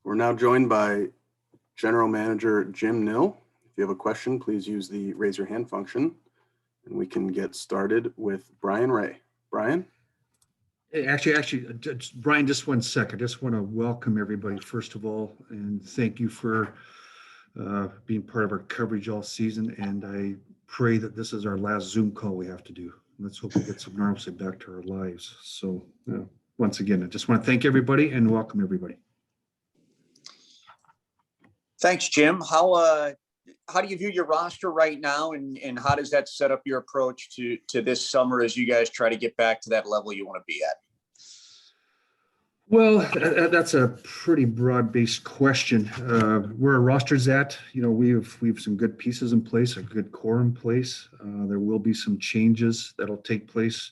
We're now joined by General Manager Jim Nill. If you have a question, please use the raise your hand function and we can get started with Brian Ray. Brian? Actually, Brian, just 1 second. I just want to welcome everybody, first of all, and thank you for being part of our coverage all season. And I pray that this is our last Zoom call we have to do. Let's hope we get some normalcy back to our lives. So once again, I just want to thank everybody and welcome everybody. Thanks, Jim. How do you view your roster right now, and how does that set up your approach to this summer as you guys try to get back to that level you want to be at? Well, that's a pretty broad-based question. Where our roster's at, we have some good pieces in place, a good core in place. There will be some changes that'll take place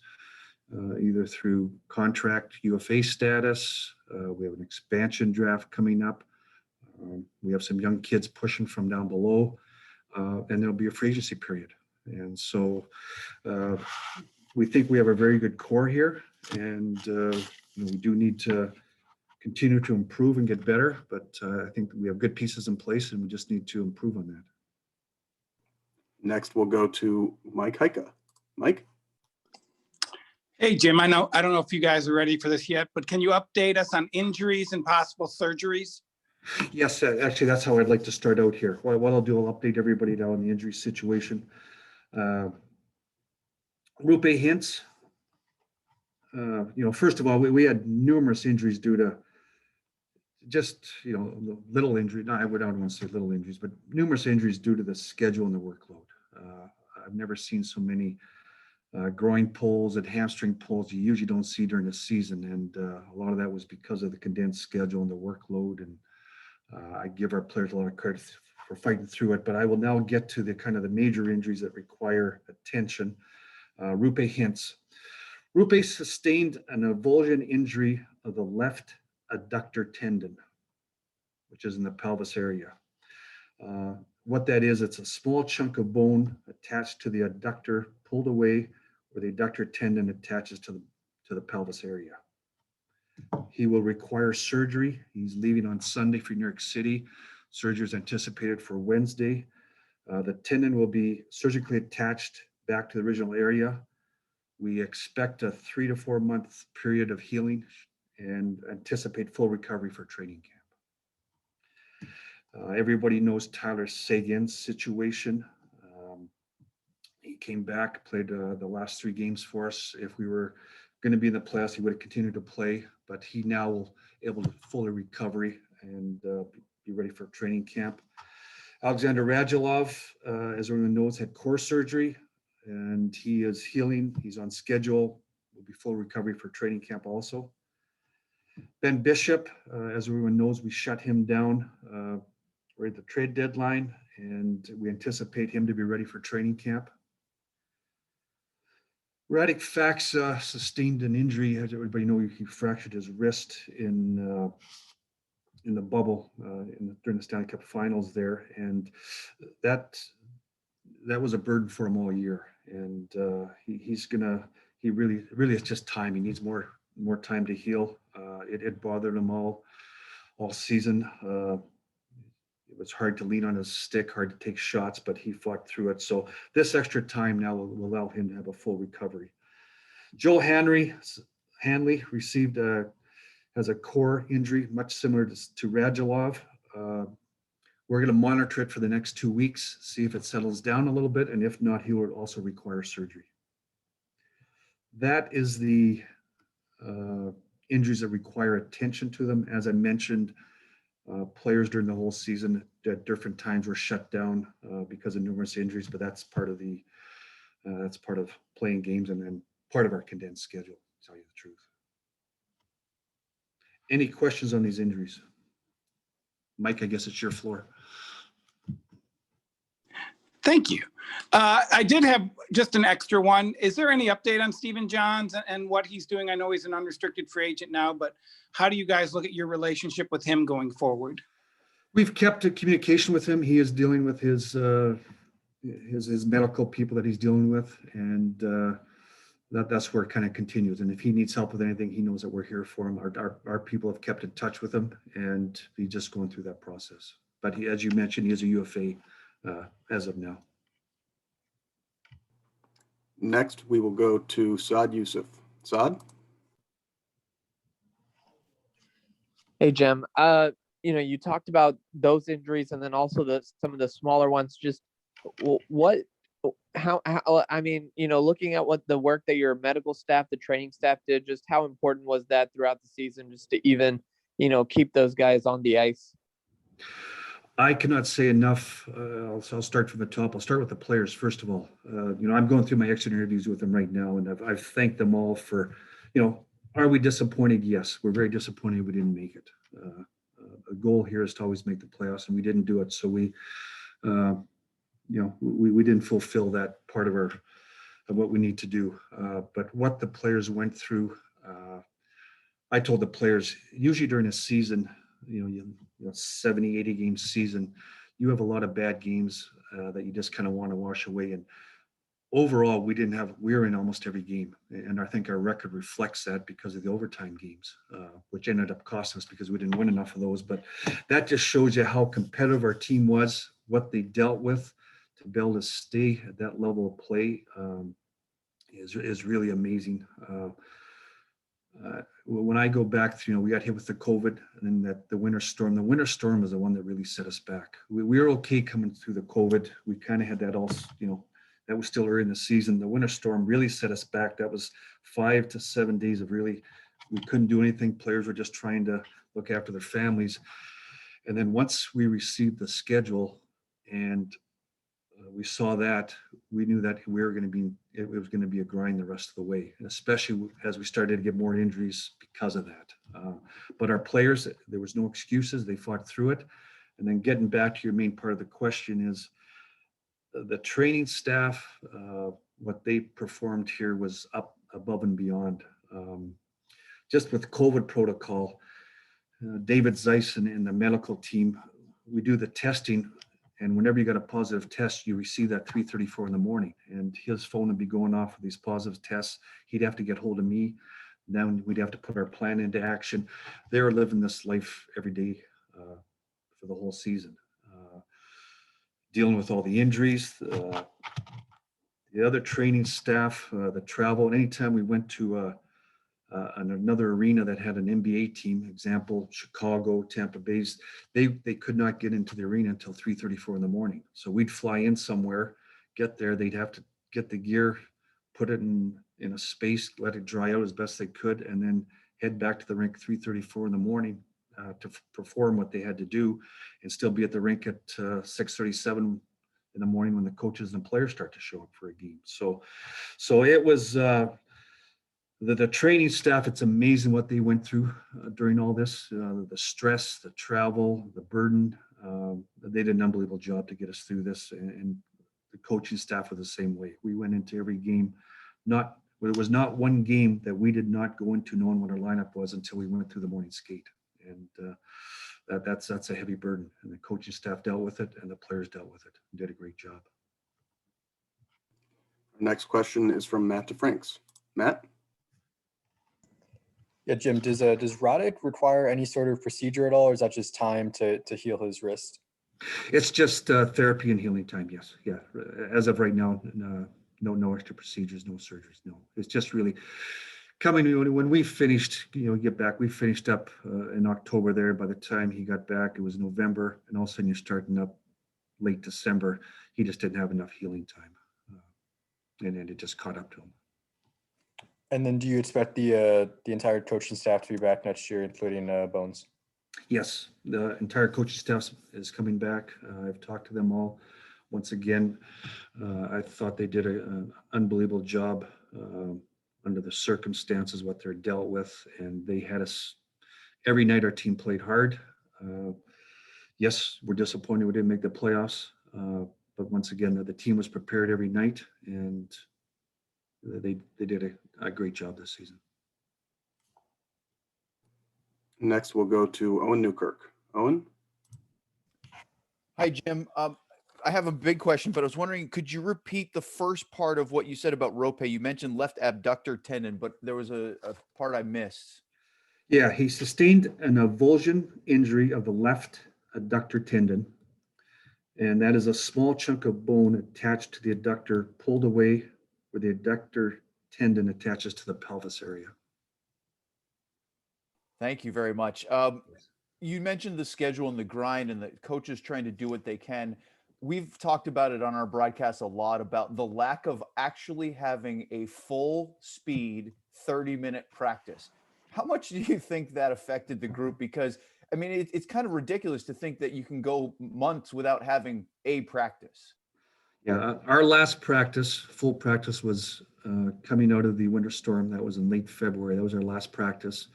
either through contract UFA status. We have an expansion draft coming up. We have some young kids pushing from down below, and there'll be a free agency period. And so we think we have a very good core here, and we do need to continue to improve and get better, but I think we have good pieces in place and we just need to improve on that. Next, we'll go to Mike Heika. Mike? Hey, Jim, I don't know if you guys are ready for this yet, but can you update us on injuries and possible surgeries? Yes, actually, that's how I'd like to start out here. What I'll do, I'll update everybody now on the injury situation. Rupe Hintz, first of all, we had numerous injuries due to just, little injury. No, I don't want to say little injuries, but numerous injuries due to the schedule and the workload. I've never seen so many groin pulls and hamstring pulls you usually don't see during the season. And a lot of that was because of the condensed schedule and the workload. And I give our players a lot of credit for fighting through it, but I will now get to the kind of the major injuries that require attention. Rupe Hintz. Rupe sustained an avulsion injury of the left adductor tendon, which is in the pelvis area. What that is, it's a small chunk of bone attached to the adductor, pulled away, where the adductor tendon attaches to the pelvis area. He will require surgery. He's leaving on Sunday for New York City. Surgery is anticipated for Wednesday. The tendon will be surgically attached back to the original area. We expect a 3 to 4 month period of healing and anticipate full recovery for training camp. Everybody knows Tyler Seguin's situation. He came back, played the last 3 games for us. If we were going to be in the playoffs, he would have continued to play, but he now will be able to fully recovery and be ready for training camp. Alexander Radulov, as everyone knows, had core surgery, and he is healing. He's on schedule. Will be full recovery for training camp also. Ben Bishop, as everyone knows, we shut him down right at the trade deadline, and we anticipate him to be ready for training camp. Radek Faksa sustained an injury. As everybody knows, he fractured his wrist in the bubble during the Stanley Cup Finals there, and that was a burden for him all year. And he really it's just time. He needs more time to heal. It bothered him all season. It was hard to lean on his stick, hard to take shots, but he fought through it. So this extra time now will allow him to have a full recovery. Joel Hanley received has a core injury, much similar to Radulov. We're going to monitor it for the next 2 weeks, see if it settles down a little bit, and if not, he will also require surgery. That is the injuries that require attention to them. As I mentioned, players during the whole season at different times were shut down because of numerous injuries, but that's part of playing games and then part of our condensed schedule, to tell you the truth. Any questions on these injuries? Mike, I guess it's your floor. Thank you. I did have just an extra one. Is there any update on Stephen Johns and what he's doing? I know he's an unrestricted free agent now, but how do you guys look at your relationship with him going forward? We've kept a communication with him. He is dealing with his medical people that he's dealing with, and that's where it kind of continues. And if he needs help with anything, he knows that we're here for him. Our people have kept in touch with him, and he's just going through that process. But he, as you mentioned, he is a UFA as of now. Next, we will go to Saad Youssef. Saad? Hey, Jim. You talked about those injuries and then also some of the smaller ones. Just how, I mean, looking at what the work that your medical staff, the training staff did, just how important was that throughout the season, just to even, keep those guys on the ice? I cannot say enough. I'll start from the top. I'll start with the players first of all. I'm going through my exit interviews with them right now, and I've thanked them all for, are we disappointed? Yes, we're very disappointed we didn't make it. The goal here is to always make the playoffs, and we didn't do it. So we didn't fulfill that part of what we need to do. But what the players went through, I told the players, usually during a season, 70, 80 game season, you have a lot of bad games that you just kind of want to wash away. And overall, we were in almost every game. And I think our record reflects that because of the overtime games, which ended up costing us because we didn't win enough of those. But that just shows you how competitive our team was, what they dealt with to be able to stay at that level of play is really amazing. When I go back through, we got hit with the COVID and then the winter storm. The winter storm was the one that really set us back. We were okay coming through the COVID. We kind of had that all, that was still early in the season. The winter storm really set us back. That was 5 to 7 days of we couldn't do anything. Players were just trying to look after their families. And then once we received the schedule and we saw that, we knew that it was going to be a grind the rest of the way, and especially as we started to get more injuries because of that. But our players, there was no excuses. They fought through it. And then getting back to your main part of the question is the training staff, what they performed here was up above and beyond. Just with COVID protocol, David Zeiss and the medical team, we do the testing. And whenever you got a positive test, you receive that 3:34 in the morning, and his phone would be going off with these positive tests. He'd have to get hold of me. Then we'd have to put our plan into action. They were living this life every day for the whole season, dealing with all the injuries, the other training staff, the travel. And anytime we went to another arena that had an NBA team, example, Chicago, Tampa Bay, they could not get into the arena until 3:34 in the morning. So we'd fly in somewhere, get there, they'd have to get the gear, put it in a space, let it dry out as best they could, and then head back to the rink 3:34 in the morning to perform what they had to do and still be at the rink at 6:37 in the morning when the coaches and players start to show up for a game. So it was the training staff, it's amazing what they went through during all this, the stress, the travel, the burden. They did an unbelievable job to get us through this, and the coaching staff were the same way. We went into every game, there was not one game that we did not go into knowing what our lineup was until we went through the morning skate. And that's a heavy burden, and the coaching staff dealt with it and the players dealt with it and did a great job. Next question is from Matt DeFranks. Matt? Yeah, Jim, does Roddick require any sort of procedure at all, or is that just time to heal his wrist? It's just therapy and healing time. Yes. Yeah. As of right now, no extra procedures, no surgeries. No, it's just really coming when we finished, we finished up in October there. By the time he got back, it was November, and all of a sudden you're starting up late December. He just didn't have enough healing time. And then it just caught up to him. And then do you expect the entire coaching staff to be back next year, including Bones? Yes, the entire coaching staff is coming back. I've talked to them all. Once again, I thought they did an unbelievable job under the circumstances, what they're dealt with. And they had us every night. Our team played hard. Yes, we're disappointed we didn't make the playoffs. But once again, the team was prepared every night, and they did a great job this season. Next, we'll go to Owen Newkirk. Owen? Hi, Jim. I have a big question, but I was wondering, could you repeat the first part of what you said about Rope? You mentioned left abductor tendon, but there was a part I missed. Yeah, he sustained an avulsion injury of the left adductor tendon. And that is a small chunk of bone attached to the adductor, pulled away where the adductor tendon attaches to the pelvis area. Thank you very much. You mentioned the schedule and the grind and the coaches trying to do what they can. We've talked about it on our broadcast a lot about the lack of actually having a full speed 30-minute practice. How much do you think that affected the group? Because I mean, it's kind of ridiculous to think that you can go months without having a practice. Yeah, our last practice, full practice, was coming out of the winter storm. That was in late February. That was our last practice.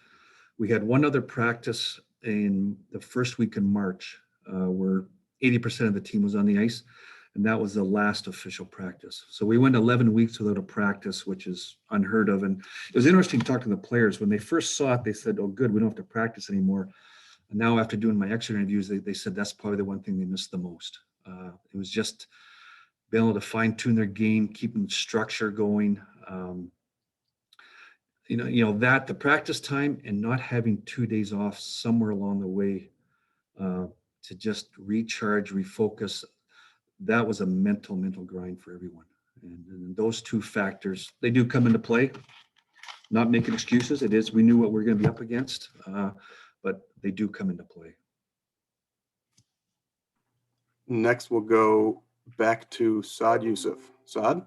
We had one other practice in the first week in March, where 80% of the team was on the ice, and that was the last official practice. So we went 11 weeks without a practice, which is unheard of. And it was interesting talking to the players. When they first saw it, they said, "Oh, good, we don't have to practice anymore." And now, after doing my exit interviews, they said that's probably the one thing they missed the most. It was just being able to fine tune their game, keeping structure going. That the practice time and not having 2 days off somewhere along the way to just recharge, refocus, that was a mental grind for everyone. And those two factors, they do come into play. Not making excuses. It is, we knew what we're going to be up against, but they do come into play. Next, we'll go back to Saad Youssef. Saad?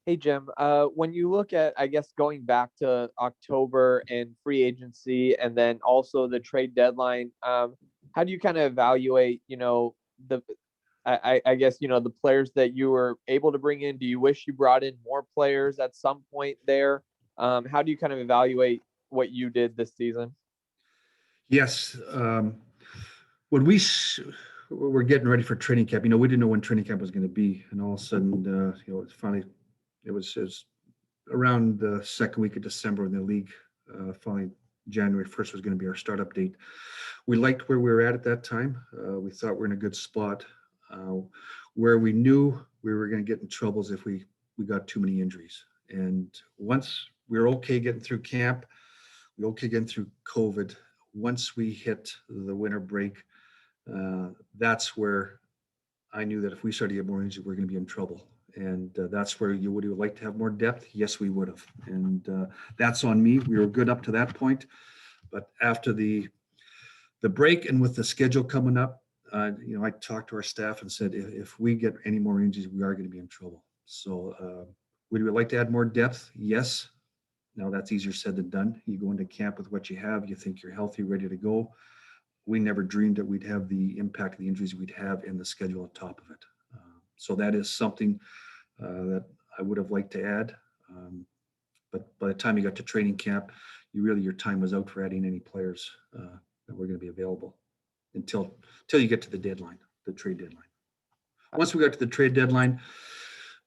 Hey, Jim, when you look at, I guess, going back to October and free agency and then also the trade deadline, how do you kind of evaluate, I guess, the players that you were able to bring in? Do you wish you brought in more players at some point there? How do you kind of evaluate what you did this season? Yes. When we were getting ready for training camp, we didn't know when training camp was going to be. And all of a sudden, it was around the second week of December in the league. Finally, January 1st was going to be our startup date. We liked where we were at that time. We thought we were in a good spot. Where we knew we were going to get in troubles if we got too many injuries. And once we were okay getting through camp, we were okay getting through COVID. Once we hit the winter break, that's where I knew that if we started to get more injuries, we're going to be in trouble. And that's where would you like to have more depth? Yes, we would have. And that's on me. We were good up to that point. But after the break and with the schedule coming up, I talked to our staff and said, if we get any more injuries, we are going to be in trouble. So would we like to add more depth? Yes. Now that's easier said than done. You go into camp with what you have, you think you're healthy, ready to go. We never dreamed that we'd have the impact of the injuries we'd have in the schedule on top of it. So that is something that I would have liked to add. But by the time you got to training camp, your time was out for adding any players that were going to be available until you get to the deadline, the trade deadline. Once we got to the trade deadline,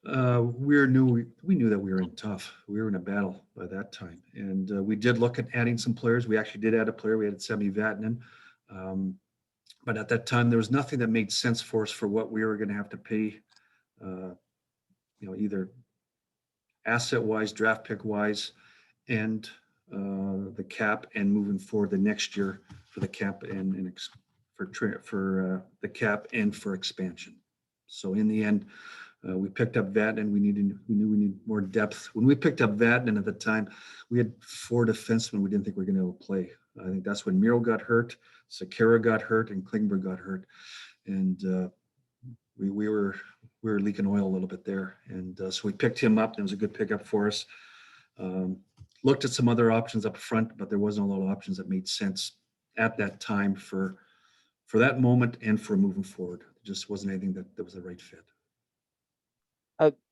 we knew that we were in tough. We were in a battle by that time. And we did look at adding some players. We actually did add a player. We added Sami Vatanen. But at that time, there was nothing that made sense for us for what we were going to have to pay, either asset-wise, draft pick-wise, and the cap, and moving forward the next year for the cap and for the cap and for expansion. So in the end, we picked up Vatanen. We knew we needed more depth. When we picked up Vatanen at the time, we had 4 defensemen we didn't think we were going to play. I think that's when Miro got hurt, Sekera got hurt, and Klingberg got hurt. And we were leaking oil a little bit there. And so we picked him up. It was a good pickup for us. Looked at some other options up front, but there wasn't a lot of options that made sense at that time for that moment and for moving forward. It just wasn't anything that was the right fit.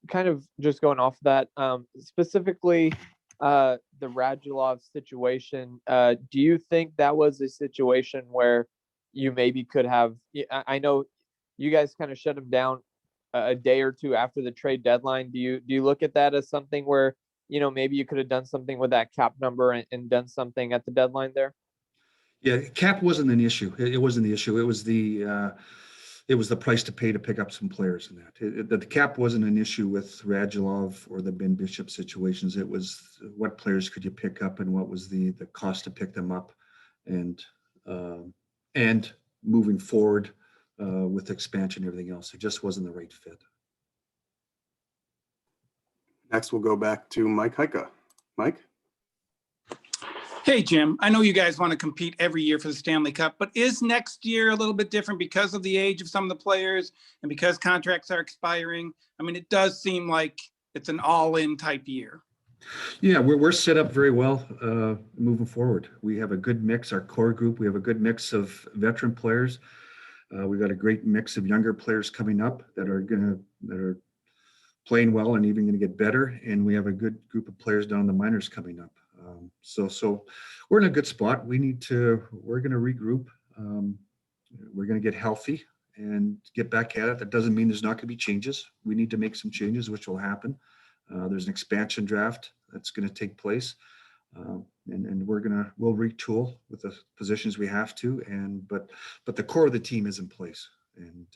Kind of just going off that, specifically the Radulov situation, do you think that was a situation where you maybe could have, I know you guys kind of shut him down a day or two after the trade deadline. Do you look at that as something where, maybe you could have done something with that cap number and done something at the deadline there? Yeah, cap wasn't an issue. It wasn't the issue. It was the it was the price to pay to pick up some players in that. The cap wasn't an issue with Radulov or the Ben Bishop situations. It was what players could you pick up and what was the cost to pick them up, and moving forward with expansion and everything else. It just wasn't the right fit. Next, we'll go back to Mike Heika. Mike? Hey, Jim, I know you guys want to compete every year for the Stanley Cup, but is next year a little bit different because of the age of some of the players and because contracts are expiring? I mean, it does seem like it's an all-in type year. Yeah, we're set up very well moving forward. We have a good mix, our core group. We have a good mix of veteran players. We've got a great mix of younger players coming up that are playing well and even going to get better. And we have a good group of players down in the minors coming up. So we're in a good spot. We're going to regroup. We're going to get healthy and get back at it. That doesn't mean there's not going to be changes. We need to make some changes, which will happen. There's an expansion draft that's going to take place. And we'll retool with the positions we have to. But the core of the team is in place. And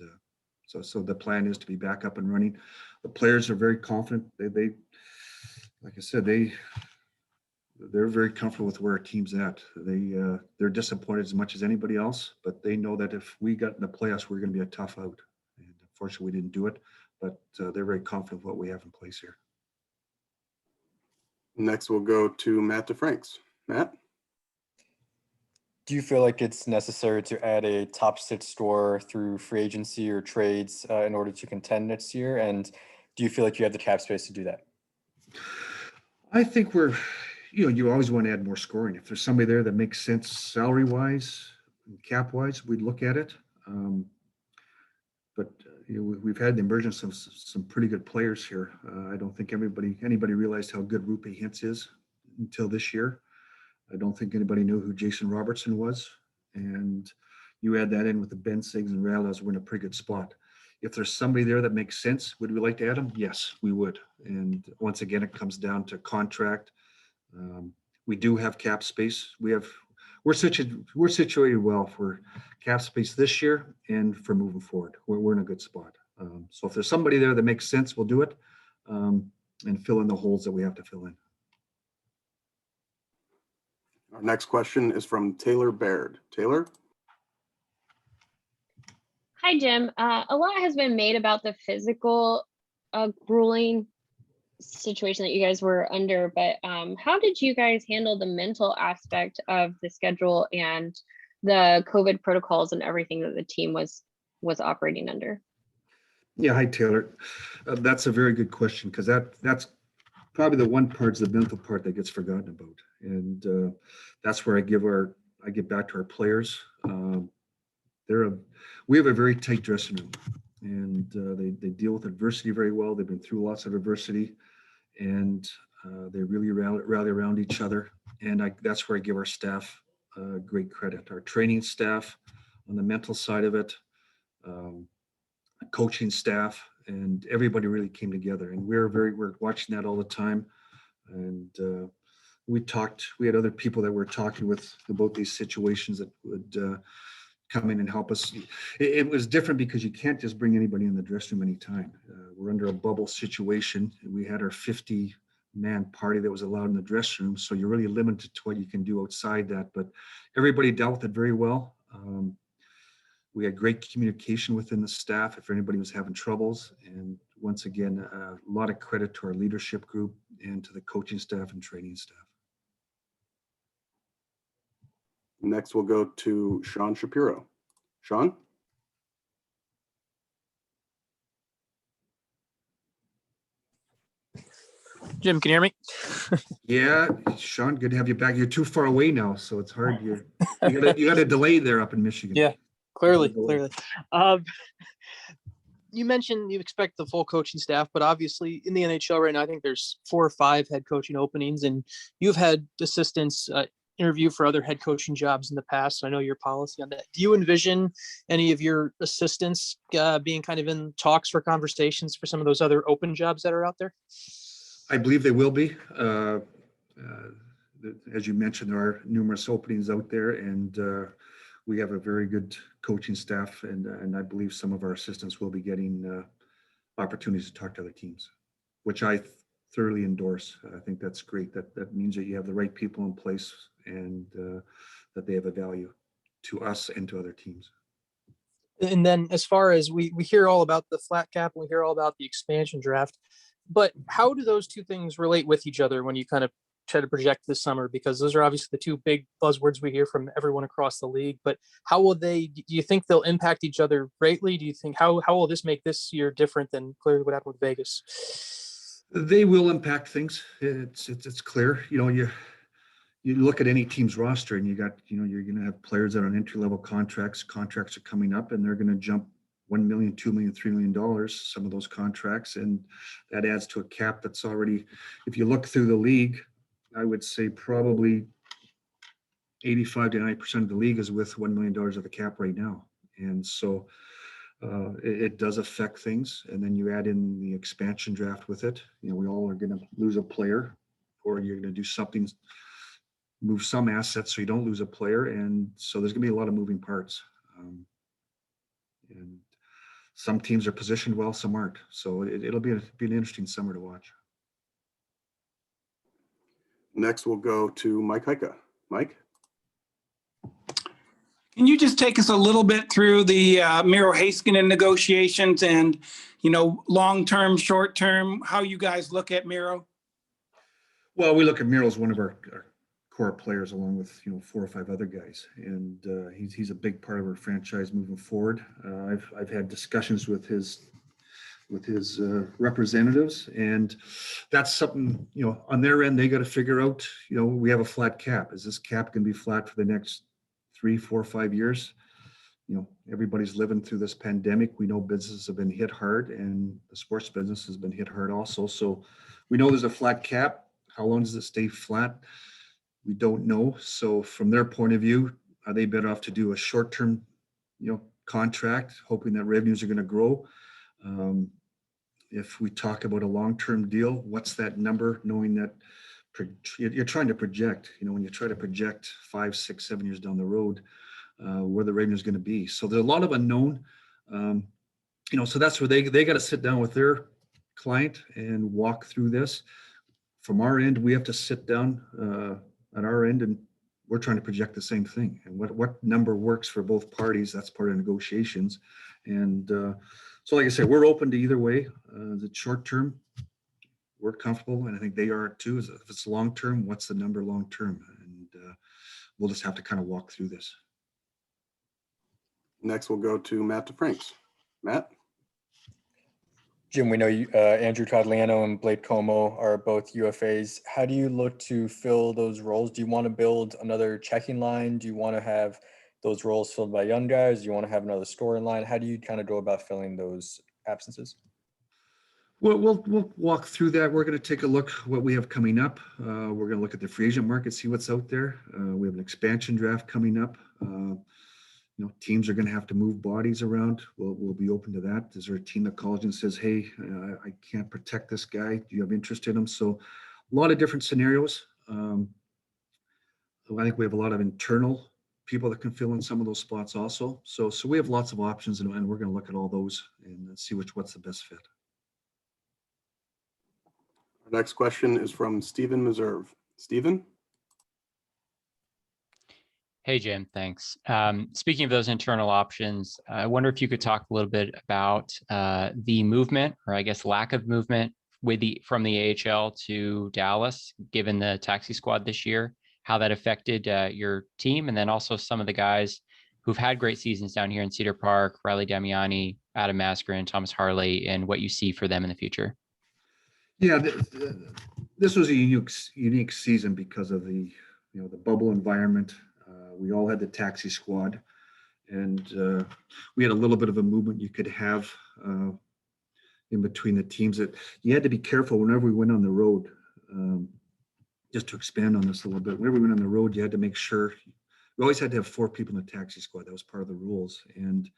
so the plan is to be back up and running. The players are very confident. They like I said, they're very comfortable with where our team's at. They're disappointed as much as anybody else, but they know that if we got in the playoffs, we're going to be a tough out. And unfortunately, we didn't do it, but they're very confident with what we have in place here. Next, we'll go to Matt DeFranks. Matt? Do you feel like it's necessary to add a top 6 scorer through free agency or trades in order to contend next year? And do you feel like you have the cap space to do that? I think you always want to add more scoring. If there's somebody there that makes sense salary-wise and cap-wise, we'd look at it. But we've had the emergence of some pretty good players here. I don't think anybody realized how good Rupe Hintz is until this year. I don't think anybody knew who Jason Robertson was. And you add that in with the Ben Siggs and Radulov, we're in a pretty good spot. If there's somebody there that makes sense, would we like to add them? Yes, we would. And once again, it comes down to contract. We do have cap space. We're situated well for cap space this year and for moving forward. We're in a good spot. So if there's somebody there that makes sense, we'll do it and fill in the holes that we have to fill in. Our next question is from Taylor Baird. Taylor? Hi, Jim. A lot has been made about the physical grueling situation that you guys were under, but how did you guys handle the mental aspect of the schedule and the COVID protocols and everything that the team was operating under? Yeah, hi, Taylor. That's a very good question because that's probably the one part, the mental part that gets forgotten about. And that's where I get back to our players. We have a very tight dressing room, and they deal with adversity very well. They've been through lots of adversity, and they really rally around each other. And that's where I give our staff great credit. Our training staff on the mental side of it, coaching staff, and everybody really came together. And we're watching that all the time. And we had other people that we're talking with about these situations that would come in and help us. It was different because you can't just bring anybody in the dressing room anytime. We're under a bubble situation. We had our 50-man party that was allowed in the dressing room. So you're really limited to what you can do outside that, but everybody dealt with it very well. We had great communication within the staff if anybody was having troubles. And once again, a lot of credit to our leadership group and to the coaching staff and training staff. Next, we'll go to Sean Shapiro. Sean? Jim, can you hear me? Yeah, Sean, good to have you back. You're too far away now, so it's hard. You got a delay there up in Michigan. Yeah, clearly. You mentioned you expect the full coaching staff, but obviously in the NHL right now, I think there's 4 or 5 head coaching openings, and you've had assistants interview for other head coaching jobs in the past. So I know your policy on that. Do you envision any of your assistants being kind of in talks for conversations for some of those other open jobs that are out there? I believe they will be. As you mentioned, there are numerous openings out there, and we have a very good coaching staff, and I believe some of our assistants will be getting opportunities to talk to other teams, which I thoroughly endorse. I think that's great. That means that you have the right people in place, and that they have a value to us and to other teams. And then as far as we hear all about the flat cap and we hear all about the expansion draft, but how do those two things relate with each other when you kind of try to project this summer? Because those are obviously the two big buzzwords we hear from everyone across the league, but how will they, do you think they'll impact each other greatly? Do you think, how will this make this year different than clearly what happened with Vegas? They will impact things. It's clear. You look at any team's roster and you're going to have players that are on entry-level contracts. Contracts are coming up and they're going to jump $1 million, $2 million, $3 million, some of those contracts. And that adds to a cap that's already, if you look through the league, I would say probably 85 to 90% of the league is with $1 million of the cap right now. And so it does affect things. And then you add in the expansion draft with it. We all are going to lose a player, or you're going to do something, move some assets so you don't lose a player. And so there's going to be a lot of moving parts. And some teams are positioned well, some aren't. So it'll be an interesting summer to watch. Next, we'll go to Mike Heika. Mike? Can you just take us a little bit through the Miro Heiskanen negotiations and, long-term, short-term, how you guys look at Miro? Well, we look at Miro as one of our core players, along with 4 or 5 other guys, and he's a big part of our franchise moving forward. I've had discussions with his representatives, and that's something on their end they got to figure out. We have a flat cap. Is this cap going to be flat for the next 3, 4, 5 years? Everybody's living through this pandemic. We know businesses have been hit hard, and the sports business has been hit hard also. So we know there's a flat cap. How long does it stay flat? We don't know. So from their point of view, are they better off to do a short-term, contract, hoping that revenues are going to grow? If we talk about a long-term deal, what's that number? Knowing that you're trying to project, when you try to project 5, 6, 7 years down the road, where the revenue is going to be. So there's a lot of unknown. So that's where they got to sit down with their client and walk through this. From our end, we have to sit down at our end, and we're trying to project the same thing. And what number works for both parties, that's part of negotiations. And so like I said, we're open to either way. The short term, we're comfortable, and I think they are too. If it's long term, what's the number long term? And we'll just have to kind of walk through this. Next, we'll go to Matt DeFranks. Matt? Jim, we know you, Andrew Tradliano and Blake Como are both UFAs. How do you look to fill those roles? Do you want to build another checking line? Do you want to have those roles filled by young guys? Do you want to have another scoring line? How do you kind of go about filling those absences? Well, we'll walk through that. We're going to take a look what we have coming up. We're going to look at the free agent market, see what's out there. We have an expansion draft coming up. Teams are going to have to move bodies around. We'll be open to that. Is there a team that calls and says, hey, I can't protect this guy. Do you have interest in him? So a lot of different scenarios. I think we have a lot of internal people that can fill in some of those spots also. So we have lots of options, and we're going to look at all those and see what's the best fit. Our next question is from Stephen Meserve. Stephen? Hey, Jim, thanks. Speaking of those internal options, I wonder if you could talk a little bit about the movement, or I guess lack of movement from the AHL to Dallas, given the taxi squad this year, how that affected your team, and then also some of the guys who've had great seasons down here in Cedar Park, Riley Damiani, Adam Maskeren, Thomas Harley, and what you see for them in the future. Yeah, this was a unique season because of the bubble environment. We all had the taxi squad, and we had a little bit of a movement you could have in between the teams. That you had to be careful whenever we went on the road. Just to expand on this a little bit, whenever we went on the road, you had to make sure we always had to have 4 people in the taxi squad. That was part of the rules. And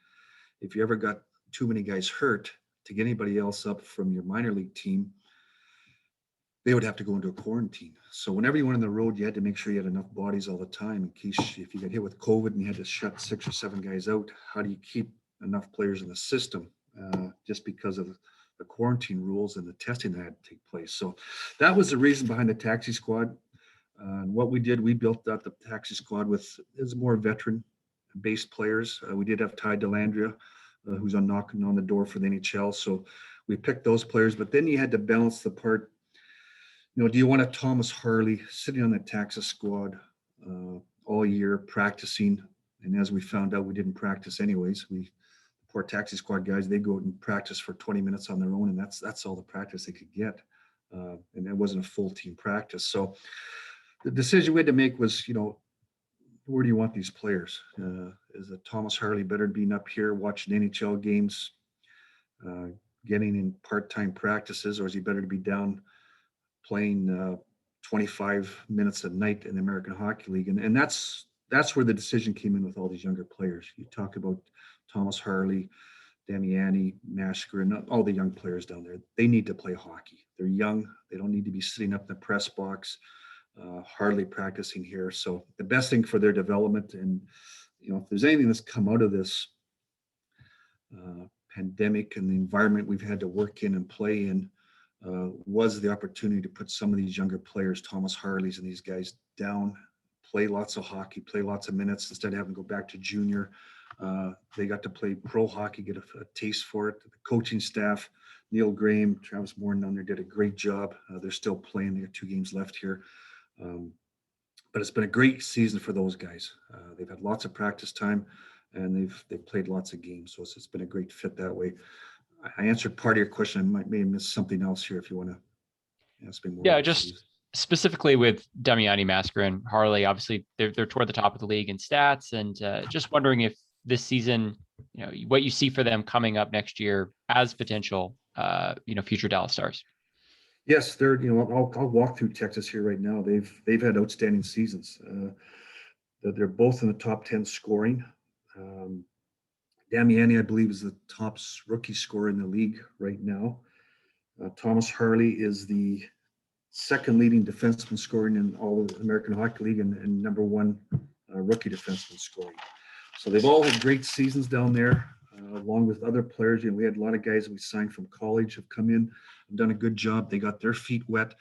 if you ever got too many guys hurt, to get anybody else up from your minor league team, they would have to go into a quarantine. So whenever you went on the road, you had to make sure you had enough bodies all the time in case if you got hit with COVID and you had to shut 6 or 7 guys out. How do you keep enough players in the system just because of the quarantine rules and the testing that had to take place? So that was the reason behind the taxi squad. And what we did, we built out the taxi squad with is more veteran-based players. We did have Ty Dellandrea, who's on knocking on the door for the NHL. So we picked those players, but then you had to balance the part. Do you want a Thomas Harley sitting on the taxi squad all year practicing? And as we found out, we didn't practice anyways. Poor taxi squad guys, they go out and practice for 20 minutes on their own, and that's all the practice they could get. And it wasn't a full team practice. So the decision we had to make was, where do you want these players? Is a Thomas Harley better being up here watching NHL games, getting in part-time practices, or is he better to be down playing 25 minutes a night in the American Hockey League? And that's where the decision came in with all these younger players. You talk about Thomas Harley, Damiani, Masker, all the young players down there. They need to play hockey. They're young. They don't need to be sitting up in the press box, hardly practicing here. So the best thing for their development, and if there's anything that's come out of this pandemic and the environment we've had to work in and play in, was the opportunity to put some of these younger players, Thomas Harleys and these guys, down, play lots of hockey, play lots of minutes instead of having to go back to junior. They got to play pro hockey, get a taste for it. The coaching staff, Neil Graham, Travis Moore down there did a great job. They're still playing. They got 2 games left here. But it's been a great season for those guys. They've had lots of practice time, and they've played lots of games. So it's been a great fit that way. I answered part of your question. I may have missed something else here if you want to ask me more. Yeah, just specifically with Damiani, Masker, and Harley, obviously they're toward the top of the league in stats, and just wondering if this season, what you see for them coming up next year as potential, future Dallas Stars. Yes, they're. I'll walk through Texas here right now. They've had outstanding seasons. They're both in the top 10 scoring. Damiani, I believe, is the top rookie scorer in the league right now. Thomas Harley is the second leading defenseman scoring in all of the American Hockey League and number 1 rookie defenseman scoring. So they've all had great seasons down there, along with other players. We had a lot of guys that we signed from college have come in and done a good job. They got their feet wet.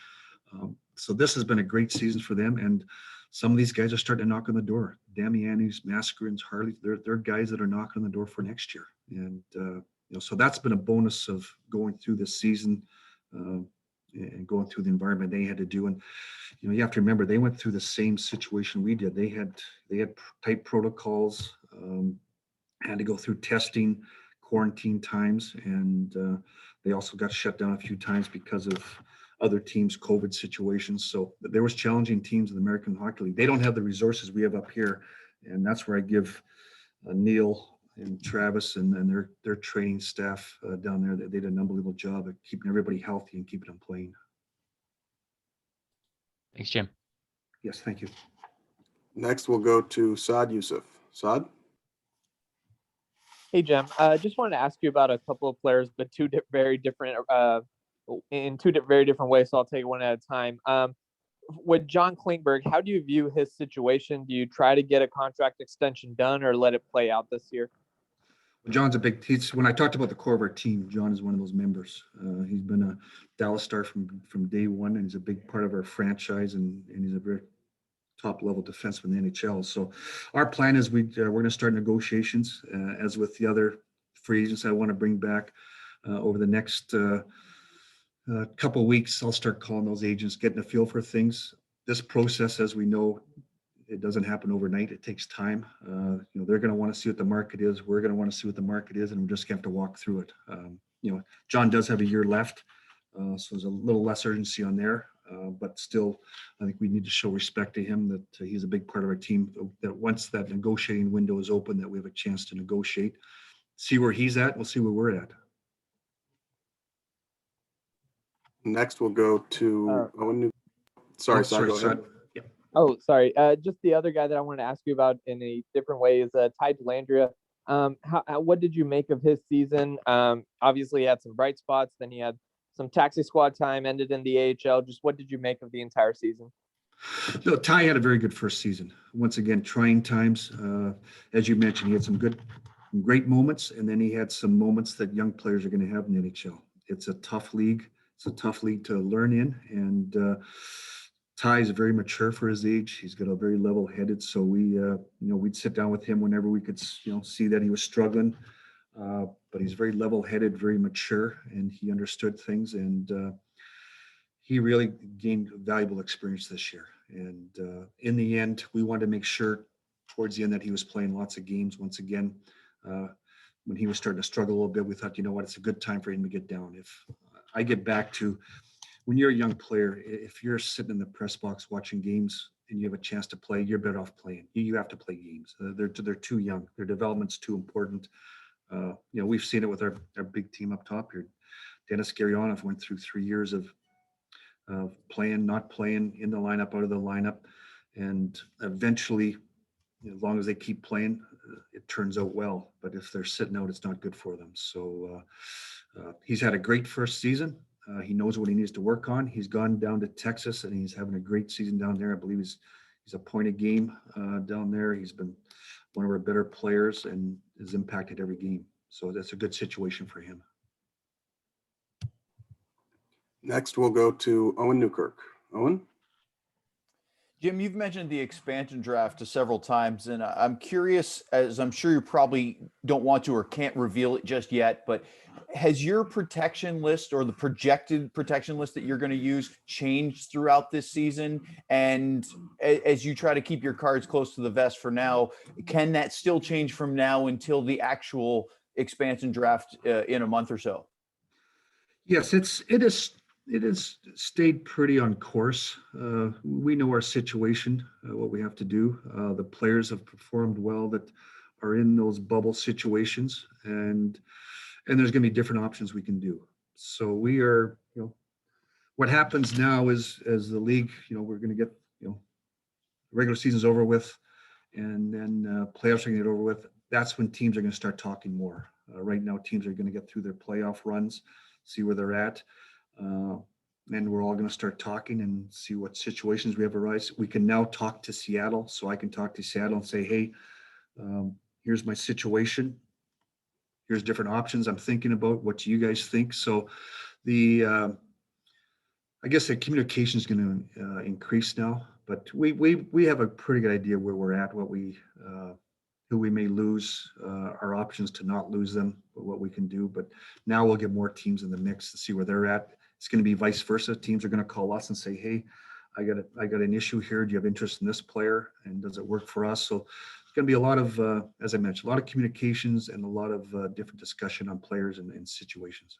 So this has been a great season for them. And some of these guys are starting to knock on the door. Damiani's, Mascarin's, Harley, they're guys that are knocking on the door for next year. And, so that's been a bonus of going through this season and going through the environment they had to do. And, you have to remember, they went through the same situation we did. They had tight protocols, had to go through testing, quarantine times, and they also got shut down a few times because of other teams' COVID situations. So there was challenging teams in the American Hockey League. They don't have the resources we have up here, and that's where I give Neil and Travis and their training staff down there. They did an unbelievable job of keeping everybody healthy and keeping them playing. Thanks, Jim. Yes, thank you. Next, we'll go to Saad Youssef. Saad? Hey, Jim. Just wanted to ask you about a couple of players, but very different very different ways. So I'll take it one at a time. With John Klingberg, how do you view his situation? Do you try to get a contract extension done or let it play out this year? John's when I talked about the core of our team, John is one of those members. He's been a Dallas Star from day one, and he's a big part of our franchise, and he's a very top level defenseman in the NHL. So our plan is we're going to start negotiations as with the other free agents I want to bring back over the next couple of weeks. I'll start calling those agents, getting a feel for things. This process, as we know, it doesn't happen overnight. It takes time. They're going to want to see what the market is. We're going to want to see what the market is, and we're just going to have to walk through it. John does have a year left, so there's a little less urgency on there. But still, I think we need to show respect to him that he's a big part of our team, that once that negotiating window is open, that we have a chance to negotiate, see where he's at. We'll see where we're at. Next, we'll go to Owen New. Sorry, Saad, go ahead. Yeah. Oh, sorry. Just the other guy that I want to ask you about in a different way is Ty Dellandrea. What did you make of his season? Obviously, he had some bright spots. Then he had some taxi squad time, ended in the AHL. Just what did you make of the entire season? No, Ty had a very good first season. Once again, trying times. As you mentioned, he had some great moments, and then he had some moments that young players are going to have in the NHL. It's a tough league. It's a tough league to learn in, and Ty is very mature for his age. He's got a very level-headed. So we'd sit down with him whenever we could, see that he was struggling. But he's very level-headed, very mature, and he understood things. And he really gained valuable experience this year. And in the end, we wanted to make sure towards the end that he was playing lots of games. Once again, when he was starting to struggle a little bit, we thought, it's a good time for him to get down. If I get back to when you're a young player, if you're sitting in the press box watching games and you have a chance to play, you're better off playing. You have to play games. They're too young. Their development's too important. We've seen it with our big team up top here. Dennis Garionov went through 3 years of playing, not playing, in the lineup, out of the lineup. And eventually, as long as they keep playing, it turns out well. But if they're sitting out, it's not good for them. So he's had a great first season. He knows what he needs to work on. He's gone down to Texas, and he's having a great season down there. I believe he's a point a game down there. He's been one of our better players and has impacted every game. So that's a good situation for him. Next, we'll go to Owen Newkirk. Owen? Jim, you've mentioned the expansion draft several times, and I'm curious, as I'm sure you probably don't want to or can't reveal it just yet, but has your protection list or the projected protection list that you're going to use changed throughout this season? And as you try to keep your cards close to the vest for now, can that still change from now until the actual expansion draft in a month or so? Yes, it has stayed pretty on course. We know our situation, what we have to do. The players have performed well that are in those bubble situations, and there's going to be different options we can do. So we are, what happens now is, as the league, we're going to get, regular season's over with, and then playoffs are going to get over with. That's when teams are going to start talking more. Right now, teams are going to get through their playoff runs, see where they're at. And we're all going to start talking and see what situations we have arise. We can now talk to Seattle. So I can talk to Seattle and say, hey, here's my situation. Here's different options I'm thinking about. What do you guys think? So I guess the communication is going to increase now, but we have a pretty good idea where we're at, what who we may lose, our options to not lose them, what we can do. But now we'll get more teams in the mix to see where they're at. It's going to be vice versa. Teams are going to call us and say, hey, I got an issue here. Do you have interest in this player? And does it work for us? So it's going to be a lot of, as I mentioned, a lot of communications and a lot of different discussion on players and situations.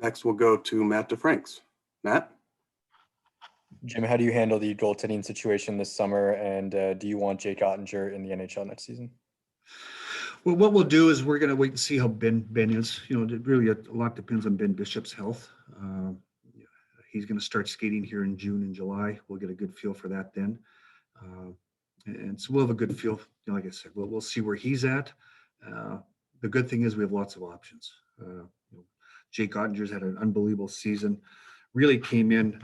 Next, we'll go to Matt DeFranks. Matt? Jim, how do you handle the goaltending situation this summer? And do you want Jake Ottinger in the NHL next season? Well, what we'll do is we're going to wait and see how Ben is. Really a lot depends on Ben Bishop's health. He's going to start skating here in June and July. We'll get a good feel for that then. And so we'll have a good feel. Like I said, we'll see where he's at. The good thing is we have lots of options. Jake Ottinger's had an unbelievable season. Really came in.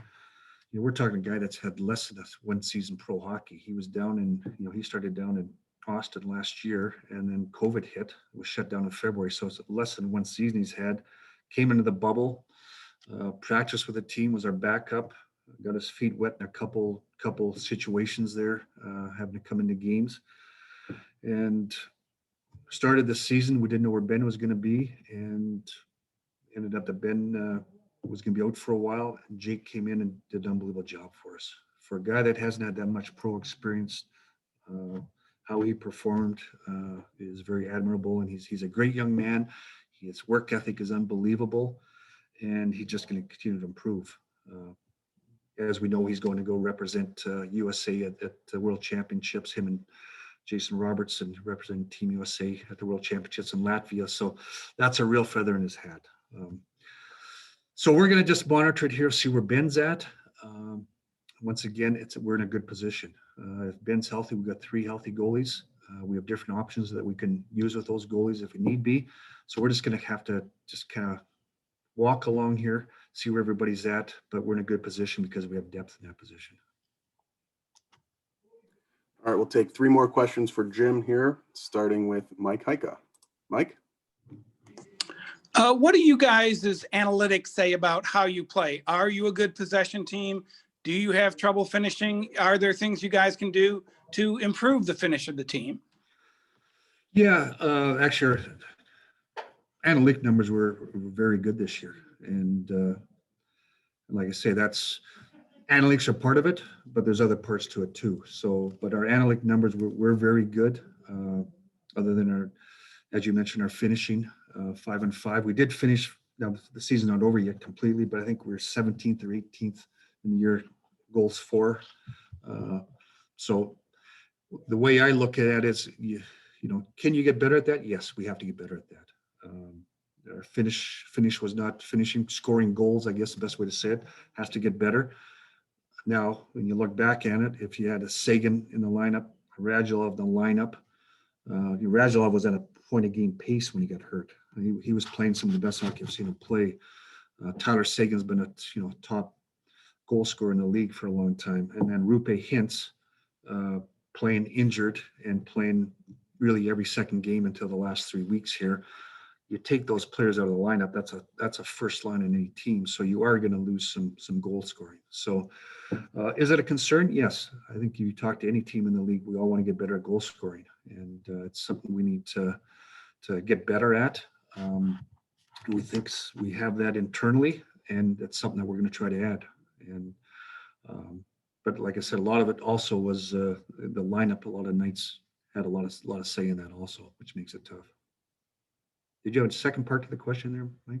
We're talking a guy that's had less than one season pro hockey. He was down in, he started down in Austin last year, and then COVID hit. It was shut down in February, so it's less than one season he's had. Came into the bubble, practiced with the team, was our backup, got his feet wet in a couple situations there, having to come into games, and started the season. We didn't know where Ben was going to be, and ended up that Ben was going to be out for a while. And Jake came in and did an unbelievable job for us. For a guy that hasn't had that much pro experience, how he performed is very admirable, and he's a great young man. His work ethic is unbelievable, and he's just going to continue to improve. As we know, he's going to go represent USA at the World Championships. Him and Jason Robertson represent Team USA at the World Championships in Latvia. So that's a real feather in his hat. So we're going to just monitor it here, see where Ben's at. Once again, we're in a good position. If Ben's healthy, we've got 3 healthy goalies. We have different options that we can use with those goalies if we need be. So we're just going to have to just kind of walk along here, see where everybody's at, but we're in a good position because we have depth in that position. All right, we'll take 3 more questions for Jim here, starting with Mike Heika. Mike? What do you guys' analytics say about how you play? Are you a good possession team? Do you have trouble finishing? Are there things you guys can do to improve the finish of the team? Yeah, actually, our analytic numbers were very good this year. And like I say, analytics are part of it, but there's other parts to it too. So, but our analytic numbers were very good. Other than as you mentioned, our finishing 5-5. We did finish. Now the season's not over yet completely, but I think we're 17th or 18th in the year goals for. So the way I look at it is, can you get better at that? Yes, we have to get better at that. Our finish was not finishing, scoring goals, I guess the best way to say it, has to get better. Now, when you look back at it, if you had a Sagan in the lineup, a Radulov in the lineup, Radulov was at a point of game pace when he got hurt. He was playing some of the best hockey I've seen him play. Tyler Sagan's been a top goal scorer in the league for a long time. And then Rupe Hintz playing injured and playing really every second game until the last 3 weeks here. You take those players out of the lineup, that's a first line in any team. So you are going to lose some goal scoring. So is it a concern? Yes. I think you talk to any team in the league, we all want to get better at goal scoring. And it's something we need to get better at. We think we have that internally, and it's something that we're going to try to add. And but like I said, a lot of it also was the lineup. A lot of nights had a lot of say in that also, which makes it tough. Did you have a second part to the question there, Mike?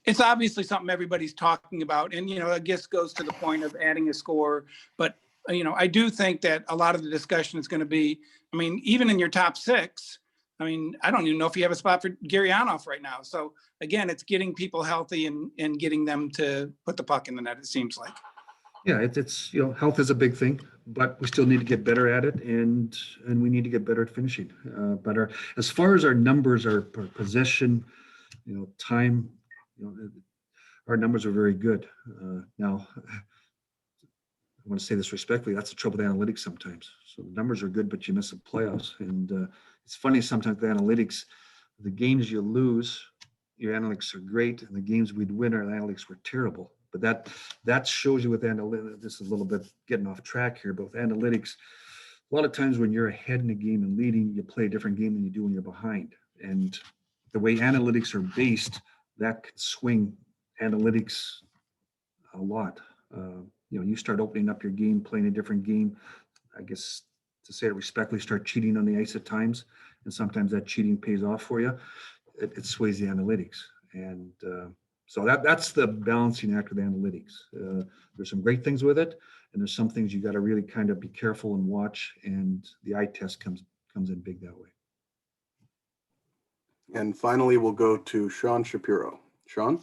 It's obviously something everybody's talking about, and I guess goes to the point of adding a score. But I do think that a lot of the discussion is going to be, even in your top 6, I don't even know if you have a spot for Gurianov right now. So again, it's getting people healthy and getting them to put the puck in the net, it seems like. Yeah, it's health is a big thing, but we still need to get better at it, and we need to get better at finishing. But as far as our numbers, our possession, time, our numbers are very good. Now, I want to say this respectfully, that's the trouble with analytics sometimes. So the numbers are good, but you miss the playoffs. And it's funny sometimes with analytics, the games you lose, your analytics are great, and the games we'd win, our analytics were terrible. But that shows you with analytics, this is a little bit getting off track here, but with analytics, a lot of times when you're ahead in the game and leading, you play a different game than you do when you're behind. And the way analytics are based, that could swing analytics a lot. You start opening up your game, playing a different game, I guess to say it respectfully, start cheating on the ice at times. And sometimes that cheating pays off for you. It sways the analytics. And so that's the balancing act with analytics. There's some great things with it, and there's some things you got to really kind of be careful and watch. And the eye test comes in big that way. And finally, we'll go to Sean Shapiro. Sean?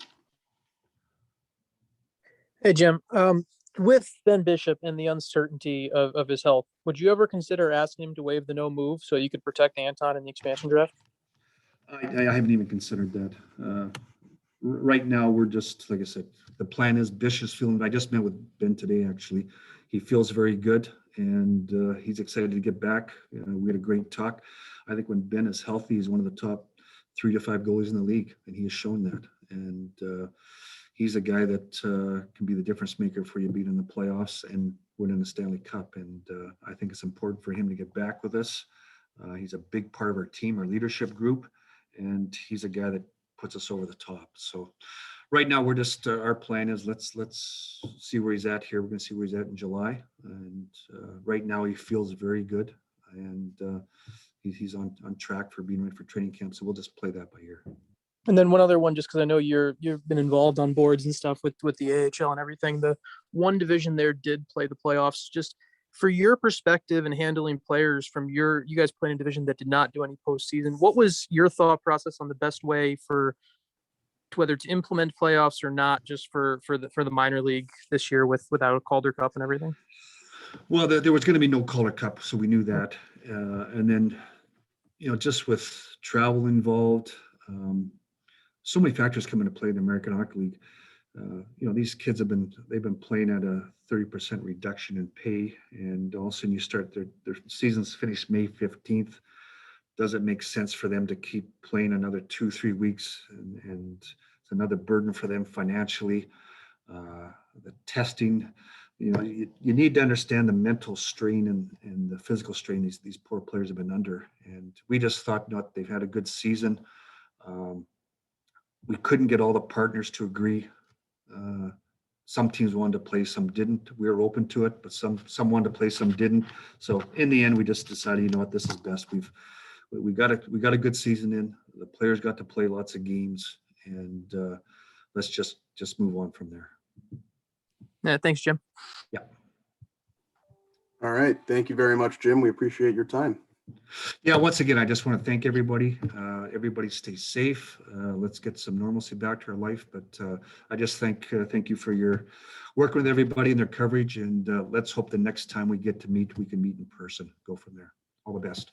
Hey, Jim. With Ben Bishop and the uncertainty of his health, would you ever consider asking him to waive the no move so you could protect Anton in the expansion draft? I haven't even considered that. Right now, we're just, like I said, the plan is Bishop's feeling. I just met with Ben today, actually. He feels very good, and he's excited to get back. We had a great talk. I think when Ben is healthy, he's one of the top 3 to 5 goalies in the league, and he has shown that. And he's a guy that can be the difference maker for you being in the playoffs and winning the Stanley Cup. And I think it's important for him to get back with us. He's a big part of our team, our leadership group, and he's a guy that puts us over the top. So right now we're just, our plan is let's see where he's at here. We're going to see where he's at in July. And right now he feels very good, and he's on track for being ready for training camp. So we'll just play that by ear. And then one other one, just because I know you've been involved on boards and stuff with the AHL and everything. The one division there did play the playoffs. Just for your perspective and handling players from you guys playing a division that did not do any postseason, what was your thought process on the best way for whether to implement playoffs or not, just for the minor league this year without a Calder Cup and everything? Well, there was going to be no Calder Cup, so we knew that. And then just with travel involved, so many factors come into play in the American Hockey League. These kids they've been playing at a 30% reduction in pay, and all of a sudden you start their season's finished May 15th. Does it make sense for them to keep playing another 2-3 weeks? And it's another burden for them financially. The testing, you need to understand the mental strain and the physical strain these poor players have been under. And we just thought, they've had a good season. We couldn't get all the partners to agree. Some teams wanted to play, some didn't. We were open to it, but some wanted to play, some didn't. So in the end, we just decided, this is best. We got a good season in. The players got to play lots of games, and let's just move on from there. Yeah, thanks, Jim. Yeah. All right. Thank you very much, Jim. We appreciate your time. Yeah, once again, I just want to thank everybody. Everybody stay safe. Let's get some normalcy back to our life. But I just thank you for your working with everybody and their coverage. And let's hope the next time we get to meet, we can meet in person. Go from there. All the best.